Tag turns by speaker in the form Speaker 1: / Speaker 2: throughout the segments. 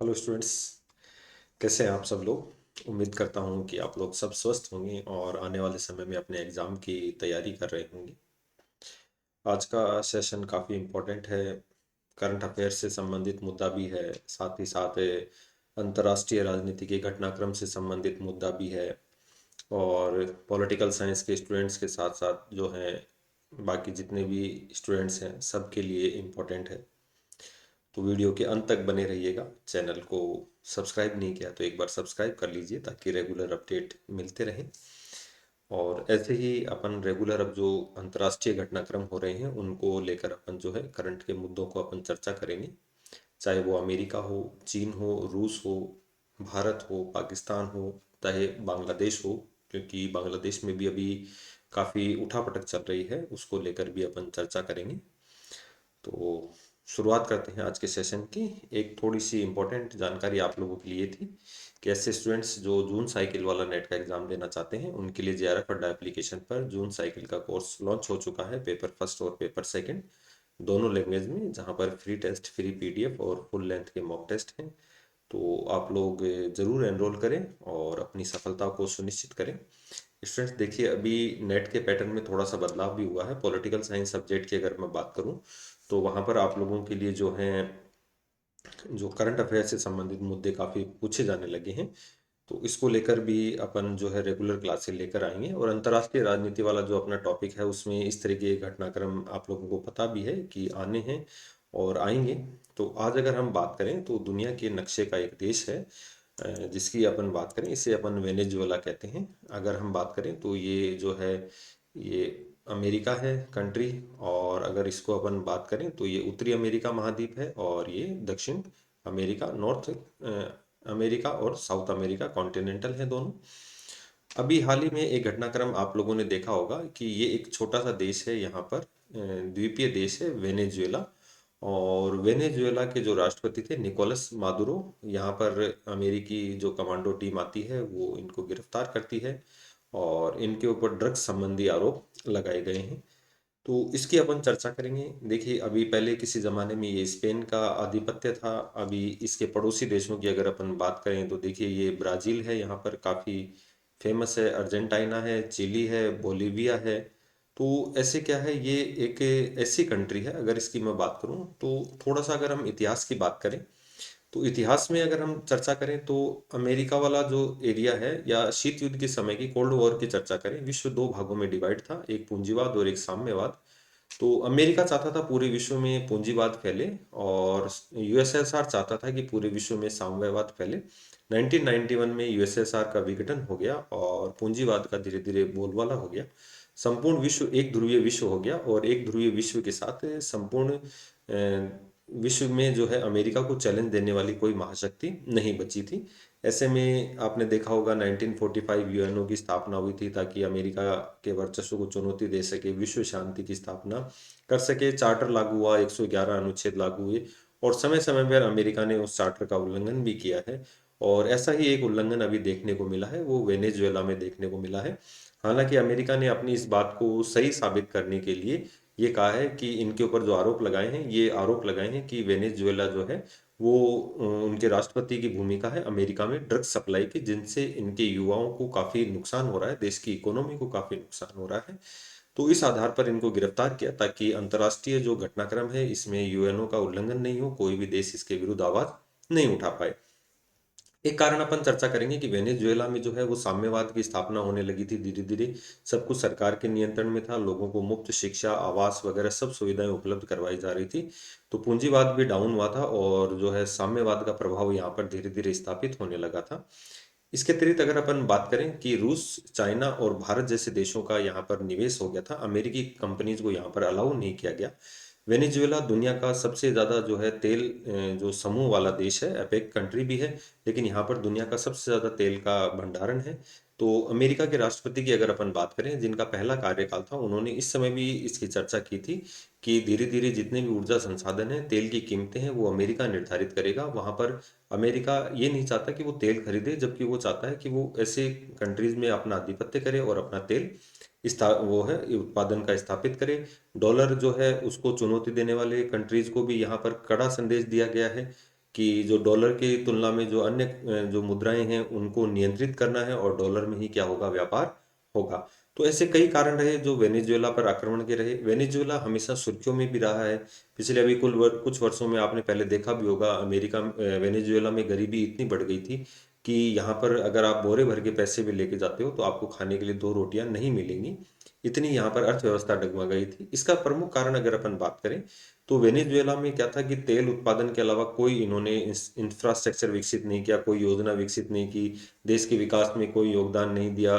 Speaker 1: Hello students. कैसे हैं आप सब लोग? उम्मीद करता हूं कि आप लोग सब स्वस्थ होंगे और आने वाले समय में अपने एग्ज़ाम की तैयारी कर रहे होंगे। आज का सेशन काफ़ी इम्पोर्टेंट है। करंट अफेयर से संबंधित मुद्दा भी है, साथ ही साथ अंतर्राष्ट्रीय राजनीति के घटनाक्रम से संबंधित मुद्दा भी है। और पॉलिटिकल साइंस के स्टूडेंट्स के साथ साथ जो हैं बाकी जितने भी स्टूडेंट्स हैं सबके लिए इम्पोर्टेंट है। तो वीडियो के अंत तक बने रहिएगा। चैनल को सब्सक्राइब नहीं किया तो एक बार सब्सक्राइब कर लीजिए ताकि रेगुलर अपडेट मिलते रहें। और ऐसे ही अपन रेगुलर अब जो अंतर्राष्ट्रीय घटनाक्रम हो रहे हैं उनको लेकर अपन जो है करंट के मुद्दों को अपन चर्चा करेंगे। चाहे वो अमेरिका हो, चीन हो, रूस हो, भारत हो, पाकिस्तान हो, चाहे बांग्लादेश हो, क्योंकि बांग्लादेश में भी अभी काफ़ी उठापटक चल रही है, उसको लेकर भी अपन चर्चा करेंगे। तो शुरुआत करते हैं आज के सेशन की। एक थोड़ी सी इम्पोर्टेंट जानकारी आप लोगों के लिए थी कि ऐसे स्टूडेंट्स जो जून साइकिल वाला नेट का एग्ज़ाम देना चाहते हैं उनके लिए जेआरएफ अड्डा एप्लीकेशन पर जून साइकिल का कोर्स लॉन्च हो चुका है, पेपर फर्स्ट और पेपर सेकंड दोनों लैंग्वेज में, जहां पर फ्री टेस्ट, फ्री पीडीएफ और फुल लेंथ के मॉक टेस्ट हैं। तो आप लोग ज़रूर एनरोल करें और अपनी सफलता को सुनिश्चित करें। स्टूडेंट्स देखिए, अभी नेट के पैटर्न में थोड़ा सा बदलाव भी हुआ है। पॉलिटिकल साइंस सब्जेक्ट की अगर मैं बात करूं तो वहाँ पर आप लोगों के लिए जो है जो करंट अफेयर से संबंधित मुद्दे काफ़ी पूछे जाने लगे हैं। तो इसको लेकर भी अपन जो है रेगुलर क्लासेस लेकर आएंगे। और अंतर्राष्ट्रीय राजनीति वाला जो अपना टॉपिक है उसमें इस तरह के घटनाक्रम आप लोगों को पता भी है कि आने हैं और आएंगे। तो आज अगर हम बात करें तो दुनिया के नक्शे का एक देश है जिसकी अपन बात करें, इसे अपन वेनेजुएला कहते हैं। अगर हम बात करें तो ये जो है ये अमेरिका है कंट्री। और अगर इसको अपन बात करें तो ये उत्तरी अमेरिका महाद्वीप है और ये दक्षिण अमेरिका, नॉर्थ अमेरिका और साउथ अमेरिका कॉन्टिनेंटल है दोनों। अभी हाल ही में एक घटनाक्रम आप लोगों ने देखा होगा कि ये एक छोटा सा देश है, यहाँ पर द्वीपीय देश है वेनेजुएला। और वेनेजुएला के जो राष्ट्रपति थे निकोलस मादुरो, यहाँ पर अमेरिकी जो कमांडो टीम आती है वो इनको गिरफ्तार करती है और इनके ऊपर ड्रग्स संबंधी आरोप लगाए गए हैं। तो इसकी अपन चर्चा करेंगे। देखिए, अभी पहले किसी ज़माने में ये स्पेन का आधिपत्य था। अभी इसके पड़ोसी देशों की अगर अपन बात करें तो देखिए ये ब्राज़ील है, यहाँ पर काफ़ी फेमस है, अर्जेंटीना है, चिली है, बोलीविया है। तो ऐसे क्या है, ये एक ऐसी कंट्री है, अगर इसकी मैं बात करूं तो थोड़ा सा अगर हम इतिहास की बात करें तो इतिहास में अगर हम चर्चा करें तो अमेरिका वाला जो एरिया है या शीत युद्ध के समय की कोल्ड वॉर की चर्चा करें, विश्व दो भागों में डिवाइड था, एक पूंजीवाद और एक साम्यवाद। तो अमेरिका चाहता था पूरे विश्व में पूंजीवाद फैले और यूएसएसआर चाहता था कि पूरे विश्व में साम्यवाद फैले। 1991 में यूएसएसआर का विघटन हो गया और पूंजीवाद का धीरे धीरे बोलबाला हो गया। संपूर्ण विश्व एक ध्रुवीय विश्व हो गया और एक ध्रुवीय विश्व के साथ संपूर्ण विश्व में जो है अमेरिका को चैलेंज देने वाली कोई महाशक्ति नहीं बची थी। ऐसे में आपने देखा होगा 1945 यूएनओ की स्थापना हुई थी ताकि अमेरिका के वर्चस्व को चुनौती दे सके, विश्व शांति की स्थापना कर सके। चार्टर लागू हुआ, 111 अनुच्छेद लागू हुए और समय समय पर अमेरिका ने उस चार्टर का उल्लंघन भी किया है। और ऐसा ही एक उल्लंघन अभी देखने को मिला है, वो वेनेजुएला में देखने को मिला है। हालांकि अमेरिका ने अपनी इस बात को सही साबित करने के लिए ये कहा है कि इनके ऊपर जो आरोप लगाए हैं, ये आरोप लगाए हैं कि वेनेजुएला जो है वो उनके राष्ट्रपति की भूमिका है अमेरिका में ड्रग्स सप्लाई की, जिनसे इनके युवाओं को काफ़ी नुकसान हो रहा है, देश की इकोनॉमी को काफ़ी नुकसान हो रहा है। तो इस आधार पर इनको गिरफ्तार किया ताकि अंतर्राष्ट्रीय जो घटनाक्रम है इसमें यूएनओ का उल्लंघन नहीं हो, कोई भी देश इसके विरुद्ध आवाज नहीं उठा पाए। एक कारण अपन चर्चा करेंगे कि वेनेजुएला में जो है वो साम्यवाद की स्थापना होने लगी थी धीरे धीरे। सब कुछ सरकार के नियंत्रण में था, लोगों को मुफ्त शिक्षा, आवास वगैरह सब सुविधाएं उपलब्ध करवाई जा रही थी। तो पूंजीवाद भी डाउन हुआ था और जो है साम्यवाद का प्रभाव यहाँ पर धीरे धीरे स्थापित होने लगा था। इसके अतिरिक्त अगर अपन बात करें कि रूस, चाइना और भारत जैसे देशों का यहाँ पर निवेश हो गया था, अमेरिकी कंपनीज को यहाँ पर अलाउ नहीं किया गया। वेनेजुएला दुनिया का सबसे ज़्यादा जो है तेल जो समूह वाला देश है, अपेक कंट्री भी है, लेकिन यहाँ पर दुनिया का सबसे ज़्यादा तेल का भंडारण है। तो अमेरिका के राष्ट्रपति की अगर अपन बात करें, जिनका पहला कार्यकाल था, उन्होंने इस समय भी इसकी चर्चा की थी कि धीरे धीरे जितने भी ऊर्जा संसाधन हैं, तेल की कीमतें हैं, वो अमेरिका निर्धारित करेगा। वहाँ पर अमेरिका ये नहीं चाहता कि वो तेल खरीदे, जबकि वो चाहता है कि वो ऐसे कंट्रीज में अपना आधिपत्य करे और अपना तेल वो है उत्पादन का स्थापित करे। डॉलर जो है उसको चुनौती देने वाले कंट्रीज को भी यहाँ पर कड़ा संदेश दिया गया है कि जो डॉलर की तुलना में जो अन्य जो मुद्राएं हैं उनको नियंत्रित करना है और डॉलर में ही क्या होगा, व्यापार होगा। तो ऐसे कई कारण रहे जो वेनेजुएला पर आक्रमण के रहे। वेनेजुएला हमेशा सुर्खियों में भी रहा है। पिछले अभी कुछ वर्षों में आपने पहले देखा भी होगा, वेनेजुएला में गरीबी इतनी बढ़ गई थी कि यहाँ पर अगर आप बोरे भर के पैसे भी लेके जाते हो तो आपको खाने के लिए दो रोटियां नहीं मिलेंगी। इतनी यहाँ पर अर्थव्यवस्था डगमगा गई थी। इसका प्रमुख कारण अगर अपन बात करें तो वेनेजुएला में क्या था कि तेल उत्पादन के अलावा कोई इन्होंने इंफ्रास्ट्रक्चर विकसित नहीं किया, कोई योजना विकसित नहीं की, देश के विकास में कोई योगदान नहीं दिया।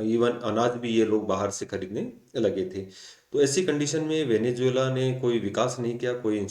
Speaker 1: इवन अनाज भी ये लोग बाहर से खरीदने लगे थे। तो ऐसी कंडीशन में वेनेजुएला ने कोई विकास नहीं किया, कोई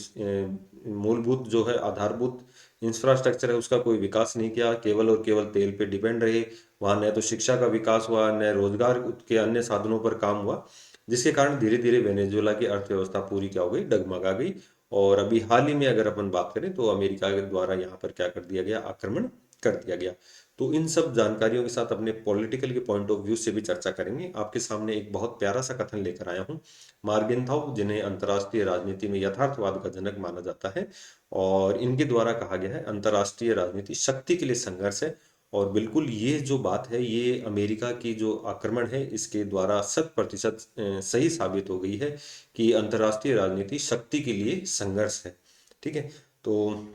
Speaker 1: मूलभूत जो है आधारभूत इंफ्रास्ट्रक्चर है उसका कोई विकास नहीं किया, केवल और केवल तेल पे डिपेंड रहे। वहाँ न तो शिक्षा का विकास हुआ, न रोजगार के अन्य साधनों पर काम हुआ, जिसके कारण धीरे धीरे वेनेजुएला की अर्थव्यवस्था पूरी क्या हो गई, डगमगा गई। और अभी हाल ही में अगर अपन बात करें तो अमेरिका के द्वारा यहाँ पर क्या कर दिया गया, आक्रमण कर दिया गया। तो इन सब जानकारियों के साथ अपने पॉलिटिकल के पॉइंट ऑफ व्यू से भी चर्चा करेंगे। आपके सामने एक बहुत प्यारा सा कथन लेकर आया हूँ। मार्गेंथाउ, जिन्हें अंतर्राष्ट्रीय राजनीति में यथार्थवाद का जनक माना जाता है, और इनके द्वारा कहा गया है अंतर्राष्ट्रीय राजनीति शक्ति के लिए संघर्ष है। और बिल्कुल ये जो बात है ये अमेरिका की जो आक्रमण है इसके द्वारा 100% सही साबित हो गई है कि अंतर्राष्ट्रीय राजनीति शक्ति के लिए संघर्ष है। ठीक है। तो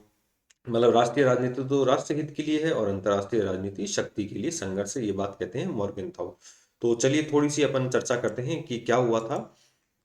Speaker 1: मतलब राष्ट्रीय राजनीति तो राष्ट्रहित के लिए है और अंतर्राष्ट्रीय राजनीति शक्ति के लिए संघर्ष है, ये बात कहते हैं मॉर्गेनथाउ। तो चलिए थोड़ी सी अपन चर्चा करते हैं कि क्या हुआ था।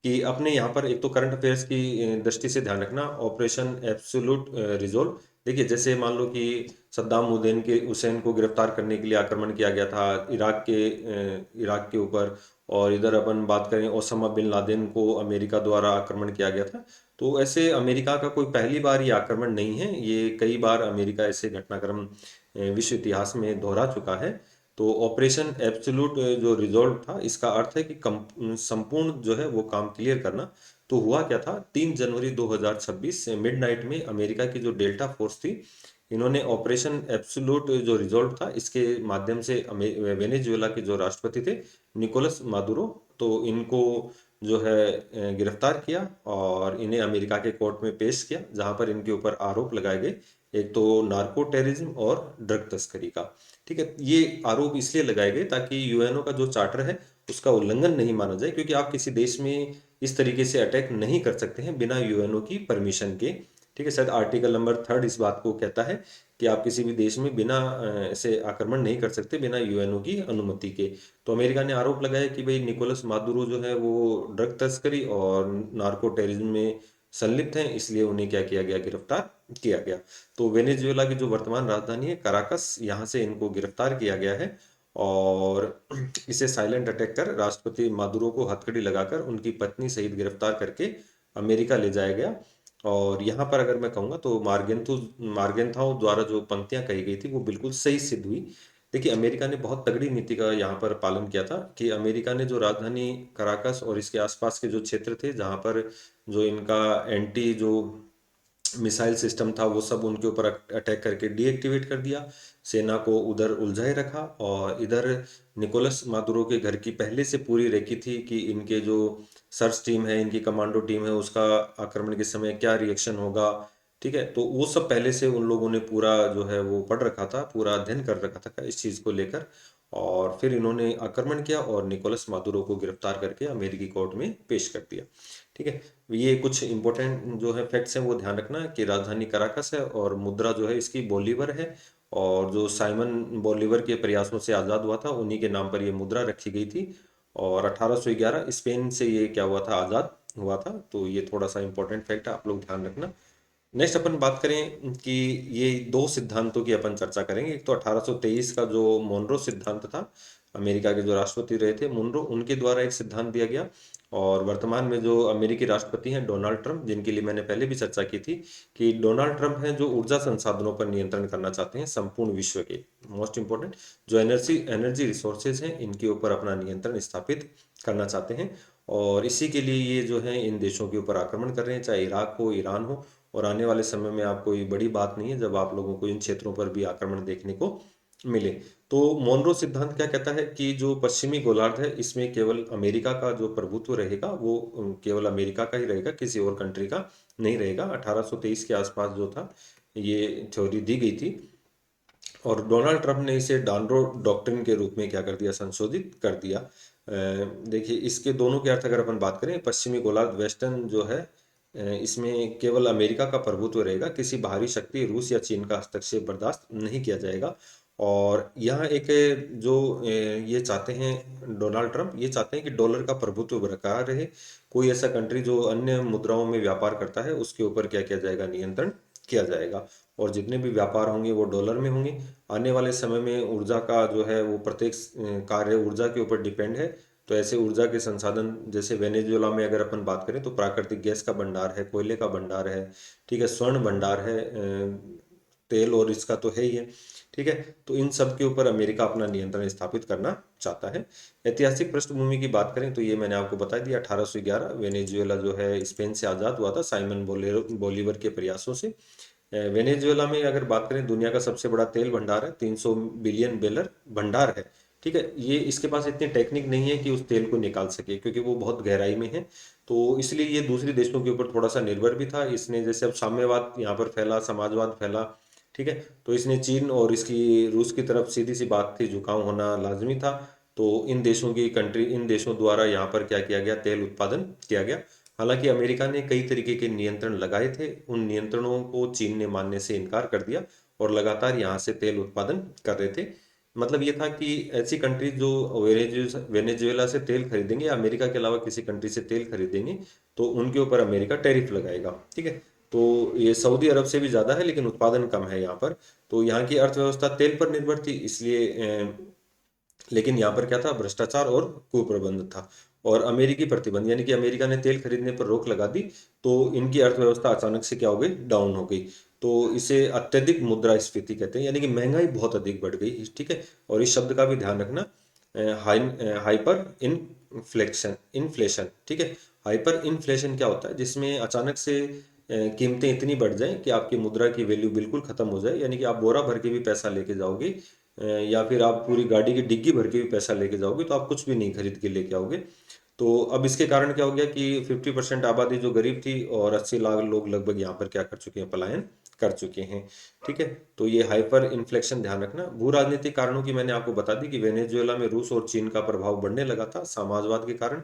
Speaker 1: कि अपने यहाँ पर एक तो करंट अफेयर्स की दृष्टि से ध्यान रखना, ऑपरेशन एब्सोल्यूट रिजोल्व। देखिए जैसे मान लो कि सद्दाम हुसैन को गिरफ्तार करने के लिए आक्रमण किया गया था इराक के ऊपर, और इधर अपन बात करें ओसामा बिन लादेन को अमेरिका द्वारा आक्रमण किया गया था। तो ऐसे अमेरिका का कोई पहली बार ये आक्रमण नहीं है, ये कई बार अमेरिका ऐसे घटनाक्रम विश्व इतिहास में दोहरा चुका है। तो ऑपरेशन एब्सोल्यूट जो रिजॉल्व था इसका अर्थ है कि संपूर्ण जो है वो काम क्लियर करना। तो हुआ क्या था, 3 जनवरी 2026 मिडनाइट में अमेरिका की जो डेल्टा फोर्स थी, इन्होंने ऑपरेशन एब्सोल्यूट जो रिजॉल्व था इसके माध्यम से वेनेजुएला के जो राष्ट्रपति थे निकोलस मादुरो, तो इनको जो है गिरफ्तार किया और इन्हें अमेरिका के कोर्ट में पेश किया, जहां पर इनके ऊपर आरोप लगाए गए, एक तो नार्को टेररिज्म और ड्रग तस्करी का। ठीक है। ये आरोप इसलिए लगाए गए ताकि यूएनओ का जो चार्टर है उसका उल्लंघन नहीं माना जाए, क्योंकि आप किसी देश में इस तरीके से अटैक नहीं कर सकते हैं बिना यूएनओ की परमिशन के। ठीक है। शायद आर्टिकल नंबर 3 इस बात को कहता है कि आप किसी भी देश में बिना ऐसे आक्रमण नहीं कर सकते बिना यूएनओ की अनुमति के। तो अमेरिका ने आरोप लगाया कि भाई निकोलस मादुरो जो है वो ड्रग तस्करी और नार्को टेररिज्म में संलिप्त हैं, इसलिए उन्हें क्या किया गया, गिरफ्तार किया गया। तो वेनेजुएला की जो वर्तमान राजधानी है कराकस, यहाँ से इनको गिरफ्तार किया गया है। और इसे साइलेंट अटैक कर राष्ट्रपति मादुरो को हथकड़ी लगाकर उनकी पत्नी सहित गिरफ्तार करके अमेरिका ले जाया गया। और यहाँ पर अगर मैं कहूँगा तो मार्गेंथाउ द्वारा जो पंक्तियां कही गई थी वो बिल्कुल सही सिद्ध हुई। देखिए अमेरिका ने बहुत तगड़ी नीति का यहाँ पर पालन किया था कि अमेरिका ने जो राजधानी कराकस और इसके आसपास के जो क्षेत्र थे जहाँ पर जो इनका एंटी जो मिसाइल सिस्टम था वो सब उनके ऊपर अटैक करके डीएक्टिवेट कर दिया, सेना को उधर उलझाए रखा। और इधर निकोलस मादुरो के घर की पहले से पूरी रेकी थी कि इनके जो सर्च टीम है, इनकी कमांडो टीम है, उसका आक्रमण के समय क्या रिएक्शन होगा। ठीक है। तो वो सब पहले से उन लोगों ने पूरा जो है वो पढ़ रखा था, पूरा अध्ययन कर रखा था इस चीज़ को लेकर। और फिर इन्होंने आक्रमण किया और निकोलस मादुरो को गिरफ्तार करके अमेरिकी कोर्ट में पेश कर दिया। ठीक है। ये कुछ इंपॉर्टेंट जो है फैक्ट्स हैं वो ध्यान रखना कि राजधानी कराकस है और मुद्रा जो है इसकी बोलीवर है। और जो साइमन बोलीवर के प्रयासों से आज़ाद हुआ था उन्हीं के नाम पर ये मुद्रा रखी गई थी। और 1811 स्पेन से ये क्या हुआ था, आज़ाद हुआ था। तो ये थोड़ा सा इंपॉर्टेंट फैक्ट है, आप लोग ध्यान रखना। नेक्स्ट अपन बात करें कि ये दो सिद्धांतों की अपन चर्चा करेंगे। एक तो 1823 का जो मोनरो सिद्धांत था, अमेरिका के जो राष्ट्रपति रहे थे मोनरो, उनके द्वारा एक सिद्धांत दिया गया। और वर्तमान में जो अमेरिकी राष्ट्रपति हैं डोनाल्ड ट्रंप, जिनके लिए मैंने पहले भी चर्चा की थी, कि डोनाल्ड ट्रंप हैं जो ऊर्जा संसाधनों पर नियंत्रण करना चाहते हैं संपूर्ण विश्व के। मोस्ट इंपॉर्टेंट जो एनर्जी एनर्जी रिसोर्सेज हैं इनके ऊपर अपना नियंत्रण स्थापित करना चाहते हैं। और इसी के लिए ये जो है इन देशों के ऊपर आक्रमण कर रहे हैं, चाहे इराक हो, ईरान हो। और आने वाले समय में आप कोई बड़ी बात नहीं है जब आप लोगों को इन क्षेत्रों पर भी आक्रमण देखने को मिले। तो मोनरो सिद्धांत क्या कहता है कि जो पश्चिमी गोलार्ध है इसमें केवल अमेरिका का जो प्रभुत्व रहेगा वो केवल अमेरिका का ही रहेगा, किसी और कंट्री का नहीं रहेगा। 1823 के आसपास जो था ये थ्योरी दी गई थी। और डोनाल्ड ट्रंप ने इसे डॉनरो डॉक्ट्रिन के रूप में क्या कर दिया, संशोधित कर दिया। देखिए इसके दोनों के अर्थ अगर अपन बात करें, पश्चिमी गोलार्ध वेस्टर्न जो है, इसमें केवल अमेरिका का प्रभुत्व रहेगा, किसी बाहरी शक्ति रूस या चीन का हस्तक्षेप बर्दाश्त नहीं किया जाएगा। और यहाँ एक जो ये चाहते हैं डोनाल्ड ट्रंप, ये चाहते हैं कि डॉलर का प्रभुत्व बरकरार रहे। कोई ऐसा कंट्री जो अन्य मुद्राओं में व्यापार करता है उसके ऊपर क्या किया जाएगा, नियंत्रण किया जाएगा। और जितने भी व्यापार होंगे वो डॉलर में होंगे। आने वाले समय में ऊर्जा का जो है वो प्रत्येक कार्य ऊर्जा के ऊपर डिपेंड है। तो ऐसे ऊर्जा के संसाधन जैसे वेनेजुएला में अगर अपन बात करें तो प्राकृतिक गैस का भंडार है, कोयले का भंडार है, ठीक है, स्वर्ण भंडार है, तेल और इसका तो है ही है। ठीक है, तो इन सब के ऊपर अमेरिका अपना नियंत्रण स्थापित करना चाहता है। ऐतिहासिक पृष्ठभूमि की बात करें तो ये मैंने आपको बता दिया, 1811 वेनेजुएला जो है स्पेन से आज़ाद हुआ था साइमन बोलीवर के प्रयासों से। वेनेजुएला में अगर बात करें, दुनिया का सबसे बड़ा तेल भंडार है, 300 बिलियन बेलर भंडार है। ठीक है, ये इसके पास इतनी टेक्निक नहीं है कि उस तेल को निकाल सके, क्योंकि वो बहुत गहराई में है। तो इसलिए ये दूसरे देशों के ऊपर थोड़ा सा निर्भर भी था। इसने जैसे अब साम्यवाद यहाँ पर फैला, समाजवाद फैला, ठीक है, तो इसने चीन और इसकी रूस की तरफ सीधी सी बात थी, झुकाव होना लाजमी था। तो इन देशों द्वारा यहाँ पर क्या किया गया, तेल उत्पादन किया गया। हालांकि अमेरिका ने कई तरीके के नियंत्रण लगाए थे, उन नियंत्रणों को चीन ने मानने से इनकार कर दिया और लगातार यहाँ से तेल उत्पादन कर रहे थे। मतलब ये था कि ऐसी कंट्री जो वेनेजुएला से तेल खरीदेंगे, अमेरिका के अलावा किसी कंट्री से तेल खरीदेंगे, तो उनके ऊपर अमेरिका टैरिफ लगाएगा। ठीक है, तो ये सऊदी अरब से भी ज़्यादा है, लेकिन उत्पादन कम है यहाँ पर। तो यहाँ की अर्थव्यवस्था तेल पर निर्भर थी, इसलिए लेकिन यहाँ पर क्या था, भ्रष्टाचार और कुप्रबंध था। और अमेरिकी प्रतिबंध, यानी कि अमेरिका ने तेल खरीदने पर रोक लगा दी, तो इनकी अर्थव्यवस्था अचानक से क्या हो गई, डाउन हो गई। तो इसे अत्यधिक मुद्रास्फीति कहते हैं, यानी कि महंगाई बहुत अधिक बढ़ गई। ठीक है, और इस शब्द का भी ध्यान रखना, हाइपर इन्फ्लेक्शन इन्फ्लेशन, ठीक है। हाइपर इन्फ्लेशन क्या होता है, जिसमें अचानक से कीमतें इतनी बढ़ जाएं कि आपकी मुद्रा की वैल्यू बिल्कुल खत्म हो जाए, यानी कि आप बोरा भर के भी पैसा लेके जाओगे, या फिर आप पूरी गाड़ी की डिग्गी भर के भी पैसा लेके जाओगे, तो आप कुछ भी नहीं खरीद के लेके आओगे। तो अब इसके कारण क्या हो गया कि 50% आबादी जो गरीब थी, और 80 लाख लोग लगभग यहाँ पर क्या कर चुके हैं, पलायन कर चुके हैं। ठीक है, तो ये हाइपर इन्फ्लेक्शन ध्यान रखना। भू राजनीतिक कारणों की मैंने आपको बता दी कि वेनेजुएला में रूस और चीन का प्रभाव बढ़ने लगा था समाजवाद के कारण,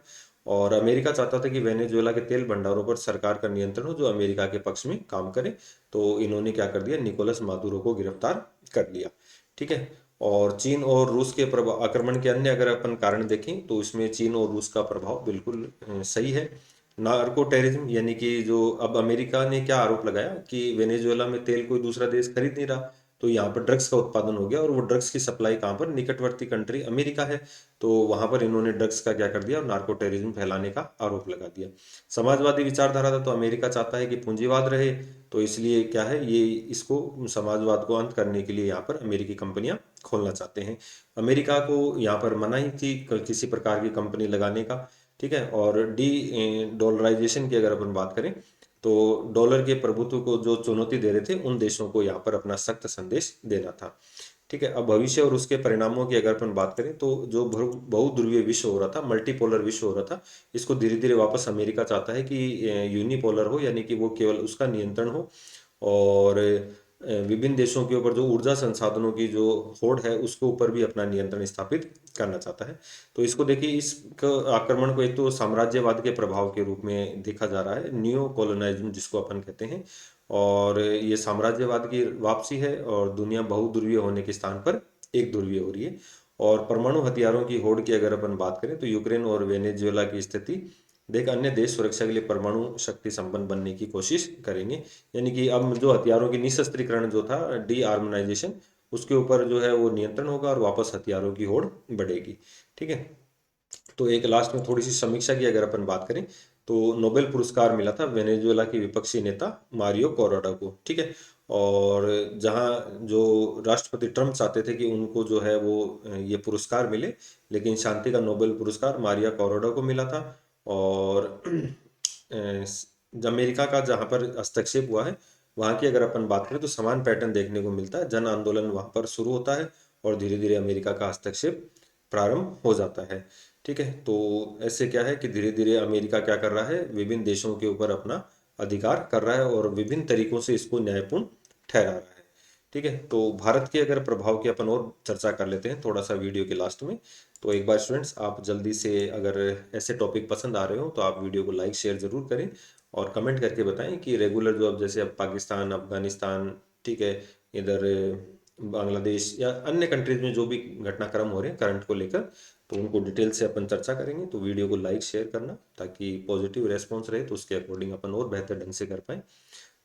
Speaker 1: और अमेरिका चाहता था कि वेनेजुएला के तेल भंडारों पर सरकार का नियंत्रण हो जो अमेरिका के पक्ष में काम करे। तो इन्होंने क्या कर दिया, निकोलस मादुरो को गिरफ्तार कर लिया। ठीक है, और चीन और रूस के प्रभाव आक्रमण के अन्य अगर अपन कारण देखें तो इसमें चीन और रूस का प्रभाव बिल्कुल सही है। नार्को टेररिज्म, यानी कि जो अब अमेरिका ने क्या आरोप लगाया कि वेनेजुएला में तेल कोई दूसरा देश खरीद नहीं रहा, तो यहाँ पर ड्रग्स का उत्पादन हो गया, और वो ड्रग्स की सप्लाई कहाँ पर, निकटवर्ती कंट्री अमेरिका है। तो वहां पर इन्होंने ड्रग्स का क्या कर दिया, और नार्को टेररिज्म फैलाने का आरोप लगा दिया। समाजवादी विचारधारा था, तो अमेरिका चाहता है कि पूंजीवाद रहे, तो इसलिए क्या है, ये इसको समाजवाद को अंत करने के लिए यहाँ पर अमेरिकी कंपनियां खोलना चाहते हैं। अमेरिका को यहाँ पर मनाही थी किसी प्रकार की कंपनी लगाने का। ठीक है, और डॉलराइजेशन की अगर अपन बात करें तो डॉलर के प्रभुत्व को जो चुनौती दे रहे थे, उन देशों को यहाँ पर अपना सख्त संदेश देना था। ठीक है, अब भविष्य और उसके परिणामों की अगर अपन बात करें तो जो बहुध्रुवीय विश्व हो रहा था, मल्टीपोलर विश्व हो रहा था, इसको धीरे धीरे वापस अमेरिका चाहता है कि यूनिपोलर हो, यानी कि वो केवल उसका नियंत्रण हो। और विभिन्न देशों के ऊपर जो ऊर्जा संसाधनों की जो होड़ है उसके ऊपर भी अपना नियंत्रण स्थापित करना चाहता है। तो इसको देखिए, इस आक्रमण को एक तो साम्राज्यवाद के प्रभाव के रूप में देखा जा रहा है, नियो कॉलोनाइज्म जिसको अपन कहते हैं। और ये साम्राज्यवाद की वापसी है, और दुनिया बहुध्रुवीय होने के स्थान पर एक ध्रुवीय हो रही है। और परमाणु हथियारों की होड़ की अगर अपन बात करें तो यूक्रेन और वेनेजुएला की स्थिति देख, अन्य देश सुरक्षा के लिए परमाणु शक्ति संपन्न बनने की कोशिश करेंगे। यानी कि अब जो हथियारों की निशस्त्रीकरण जो था, डी आर्मनाइजेशन, उसके ऊपर जो है वो नियंत्रण होगा, और वापस हथियारों की होड़ बढ़ेगी। ठीक है, तो एक लास्ट में थोड़ी सी समीक्षा की अगर अपन बात करें तो नोबेल पुरस्कार मिला था वेनेजुएला के विपक्षी नेता मारियो कोरोडा को। ठीक है, और जहां जो राष्ट्रपति ट्रम्प चाहते थे कि उनको जो है वो ये पुरस्कार मिले, लेकिन शांति का नोबेल पुरस्कार मारिया कोरोडा को मिला था। और अमेरिका का जहां पर हस्तक्षेप हुआ है, वहां की अगर अपन बात करें तो समान पैटर्न देखने को मिलता है, जन आंदोलन वहां पर शुरू होता है, और धीरे धीरे अमेरिका का हस्तक्षेप प्रारंभ हो जाता है। ठीक है, तो ऐसे क्या है कि धीरे धीरे अमेरिका क्या कर रहा है, विभिन्न देशों के ऊपर अपना अधिकार कर रहा है, और विभिन्न तरीकों से इसको न्यायपूर्ण ठहरा रहा है। ठीक है, तो भारत के अगर प्रभाव की अपन और चर्चा कर लेते हैं थोड़ा सा वीडियो के लास्ट में। तो एक बार स्टूडेंट्स, आप जल्दी से अगर ऐसे टॉपिक पसंद आ रहे हो तो आप वीडियो को लाइक शेयर जरूर करें और कमेंट करके बताएं कि रेगुलर जो अब जैसे अब पाकिस्तान, अफगानिस्तान, ठीक है, इधर बांग्लादेश या अन्य कंट्रीज में जो भी घटनाक्रम हो रहे हैं करंट को लेकर, तो उनको डिटेल से अपन चर्चा करेंगे। तो वीडियो को लाइक शेयर करना ताकि पॉजिटिव रेस्पॉन्स रहे, तो उसके अकॉर्डिंग अपन और बेहतर ढंग से कर पाएँ।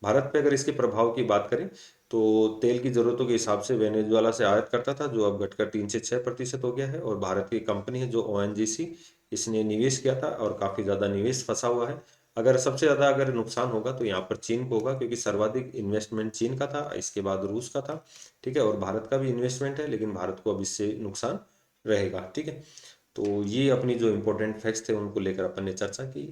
Speaker 1: भारत पे अगर इसके प्रभाव की बात करें तो तेल की ज़रूरतों के हिसाब से वेनेजुएला से आयात करता था, जो अब घटकर 3 से 6% हो गया है। और भारत की कंपनी है जो ओएनजीसी, इसने निवेश किया था और काफ़ी ज़्यादा निवेश फंसा हुआ है। अगर सबसे ज़्यादा अगर नुकसान होगा तो यहाँ पर चीन को होगा, क्योंकि सर्वाधिक इन्वेस्टमेंट चीन का था, इसके बाद रूस का था। ठीक है, और भारत का भी इन्वेस्टमेंट है, लेकिन भारत को अब इससे नुकसान रहेगा। ठीक है, तो ये अपनी जो इम्पोर्टेंट फैक्ट्स थे उनको लेकर अपन ने चर्चा की।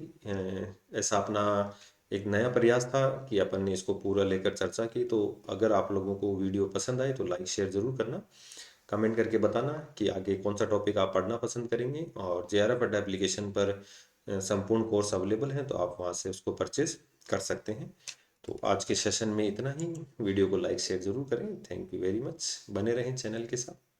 Speaker 1: ऐसा अपना एक नया प्रयास था कि अपन ने इसको पूरा लेकर चर्चा की। तो अगर आप लोगों को वीडियो पसंद आए तो लाइक शेयर ज़रूर करना, कमेंट करके बताना कि आगे कौन सा टॉपिक आप पढ़ना पसंद करेंगे। और JRF अड्डा एप्लीकेशन पर संपूर्ण कोर्स अवेलेबल हैं, तो आप वहाँ से उसको परचेज कर सकते हैं। तो आज के सेशन में इतना ही। वीडियो को लाइक शेयर ज़रूर करें। थैंक यू वेरी मच, बने रहें चैनल के साथ।